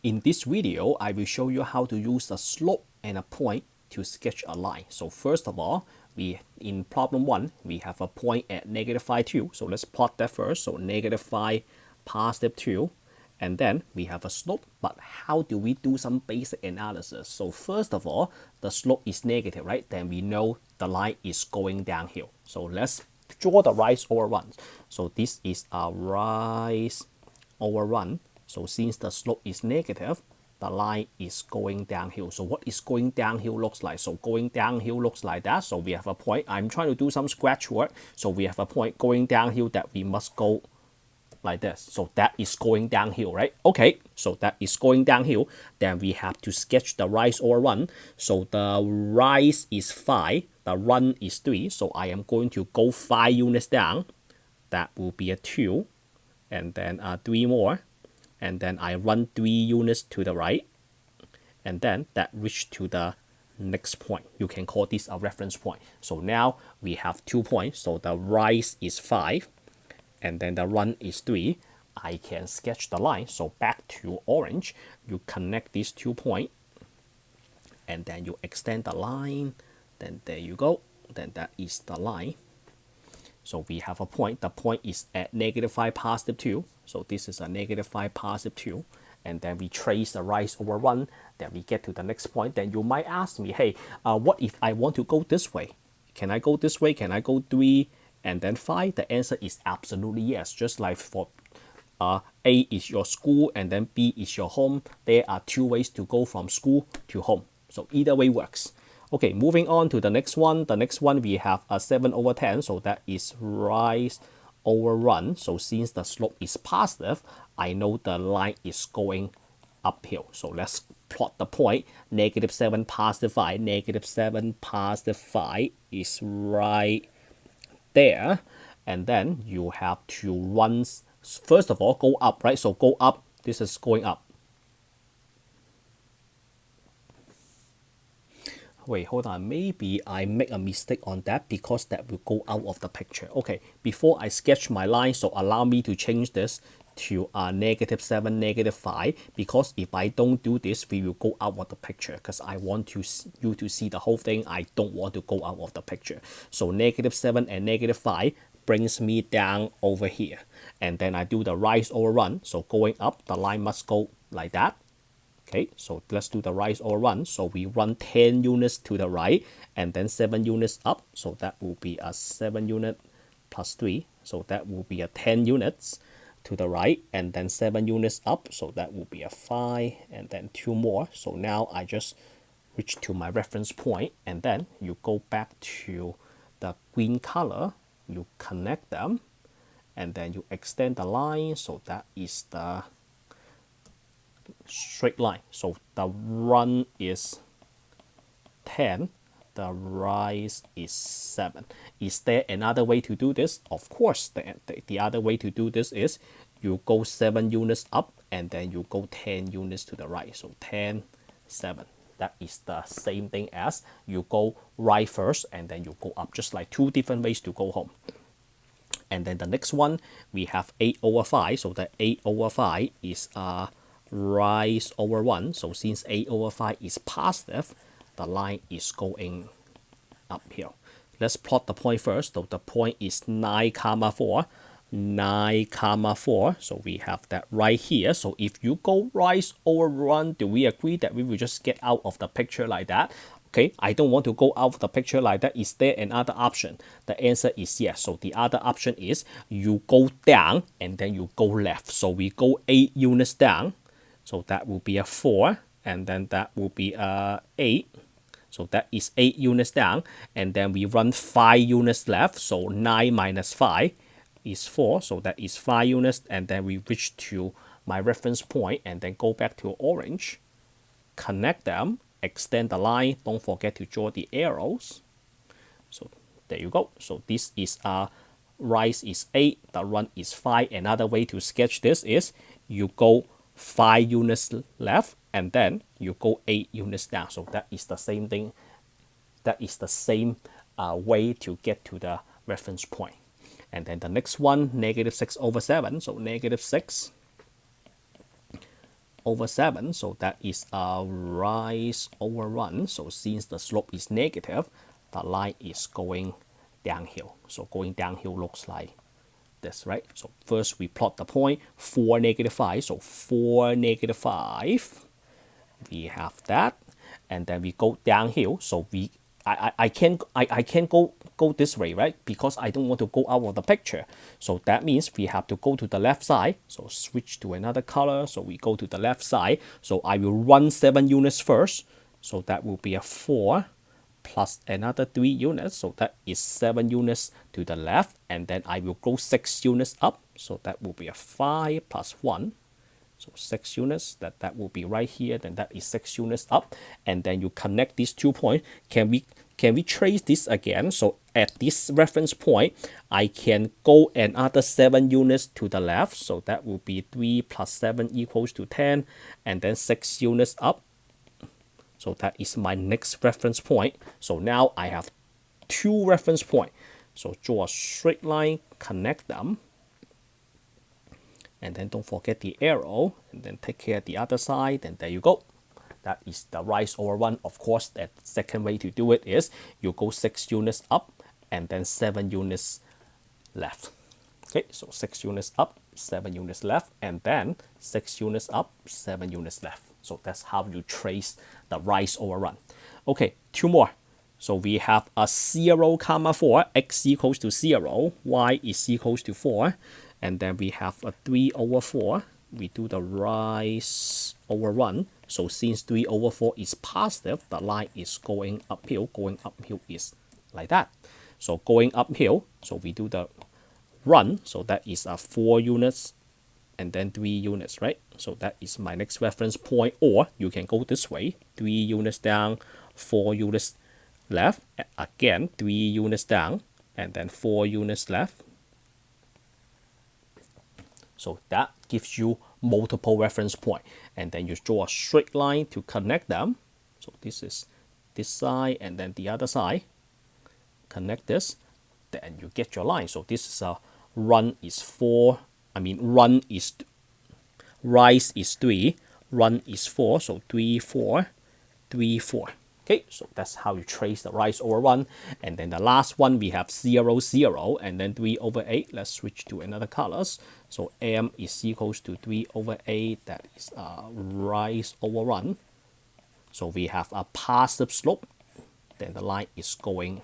In this video, I will show you how to use a slope and a point to sketch a line. So first of all, in problem 1, we have a point at negative phi 2. So let's plot that first. So negative phi positive 2. And then we have a slope. But how do we do some basic analysis? So first of all, the slope is negative, right? Then we know the line is going downhill. So let's draw the rise over run. So this is a rise over run. So since the slope is negative, the line is going downhill. So what is going downhill looks like? So going downhill looks like that. So we have a point. I'm trying to do some scratch work. So we have a point going downhill that we must go like this. So that is going downhill, right? Okay, so that is going downhill. Then we have to sketch the rise or run. So the rise is 5, the run is 3. So I am going to go 5 units down. That will be a 2. And then 3 more. And then I run 3 units to the right. And then that reach to the next point. You can call this a reference point. So now we have 2 points. So the rise is 5. And then the run is 3, I can sketch the line. So back to orange, you connect these 2 points, and then you extend the line. Then there you go. Then that is the line. So we have a point. The point is at negative 5 positive 2. So this is a negative 5 positive 2. And then we trace the rise over run. Then we get to the next point. Then you might ask me, hey, what if I want to go this way? Can I go this way? Can I go 3? And then 5, the answer is absolutely yes. Just like for A is your school and then B is your home, there are 2 ways to go from school to home. So either way works. Okay, moving on to the next one. The next one we have a 7 over 10. So that is rise over run. So since the slope is positive, I know the line is going uphill. So let's plot the point. Negative 7 positive 5. Negative 7 positive 5 is right there. And then you have to run, first of all, go up, right? So go up, this is going up. Wait, hold on, maybe I make a mistake on that because that will go out of the picture. Okay, before I sketch my line, so allow me to change this to negative 7, negative 5, because if I don't do this, we will go out of the picture because I want you to see the whole thing. I don't want to go out of the picture. So negative 7 and negative 5 brings me down over here. And then I do the rise over run. So going up, the line must go like that. Okay, so let's do the rise or run. So we run 10 units to the right and then 7 units up. So that will be a 7 unit plus 3. So that will be a 10 units to the right and then 7 units up. So that will be a 5 and then 2 more. So now I just reach to my reference point, and then you go back to the green color, you connect them, and then you extend the line. So that is the straight line. So the run is 10, the rise is 7. Is there another way to do this? Of course, the other way to do this is you go 7 units up and then you go 10 units to the right. So 10, 7. That is the same thing as you go right first and then you go up, just like 2 different ways to go home. And then the next one, we have 8 over 5. So the 8 over 5 is rise over 1. So since 8 over 5 is positive, the line is going uphill. Let's plot the point first. So the point is 9 comma 4. 9 comma 4. So we have that right here. So if you go rise over run, do we agree that we will just get out of the picture like that? Okay, I don't want to go out of the picture like that. Is there another option? The answer is yes. So the other option is you go down and then you go left. So we go 8 units down. So that will be a 4, and then that will be a 8. So that is 8 units down, and then we run 5 units left. So 9 minus 5 is 4. So that is 5 units, and then we reach to my reference point, and then go back to orange, connect them, extend the line. Don't forget to draw the arrows. So there you go. So this is rise is 8, the run is 5. Another way to sketch this is you go 5 units left and then you go 8 units down. So that is the same thing. That is the same way to get to the reference point. And then the next one, negative 6 over 7. So negative 6 over 7, so that is a rise over run. So since the slope is negative, the line is going downhill. So going downhill looks like this, right? So first we plot the point 4, -5. So 4, -5. We have that, and then we go downhill. So I can't go this way, right? Because I don't want to go out of the picture. So that means we have to go to the left side. So switch to another color. So we go to the left side. So I will run 7 units first. So that will be a 4 plus another 3 units. So that is 7 units to the left. And then I will go 6 units up. So that will be a 5 plus 1. So 6 units, that will be right here, then that is 6 units up, and then you connect these 2 points. Can we trace this again? So at this reference point, I can go another 7 units to the left, so that will be 3 plus 7 equals to 10, and then 6 units up. So that is my next reference point. So now I have 2 reference points. So draw a straight line, connect them. And then don't forget the arrow, and then take care of the other side, and there you go. That is the rise over run. Of course, the second way to do it is you go 6 units up and then 7 units left. Okay, so 6 units up, 7 units left, and then 6 units up, 7 units left. So that's how you trace the rise over run. Okay, 2 more. So we have a 0, 4, x equals to 0, y is equals to 4. And then we have a 3 over 4. We do the rise over run. So since 3 over 4 is positive, the line is going uphill. Going uphill is like that. So going uphill, so we do the run. So that is a 4 units and then 3 units, right? So that is my next reference point. Or you can go this way. 3 units down, 4 units left. Again, 3 units down and then 4 units left. So that gives you multiple reference points. And then you draw a straight line to connect them. So this is this side and then the other side. Connect this. Then you get your line. So this is a run is 4. Rise is 3. Run is 4. So 3, 4, 3, 4. Okay, so that's how you trace the rise over run. And then the last one, we have 0, 0, and then 3 over 8. Let's switch to another colors. So m is equals to 3 over 8. That is a rise over run. So we have a positive slope. Then the line is going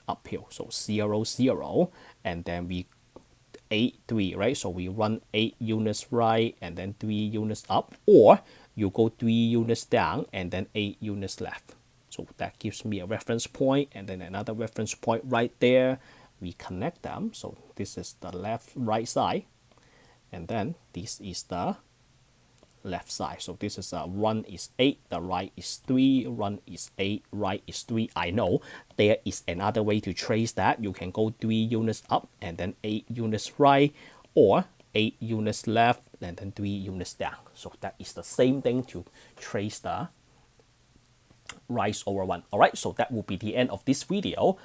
uphill. So 0, 0, and then we 8, 3, right? So we run 8 units right and then 3 units up. Or you go 3 units down and then 8 units left. So that gives me a reference point and then another reference point right there. We connect them. So this is the right side. And then this is the left side. So this is a run is 8, the right is 3, run is 8, right is 3. I know there is another way to trace that. You can go 3 units up and then 8 units right, or 8 units left and then 3 units down. So that is the same thing to trace the rise over run. Alright, so that will be the end of this video.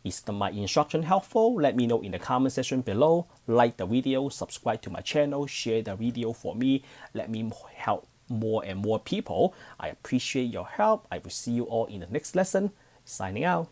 Is my instruction helpful? Let me know in the comment section below. Like the video, subscribe to my channel, share the video for me. Let me help more and more people. I appreciate your help. I will see you all in the next lesson. Signing out.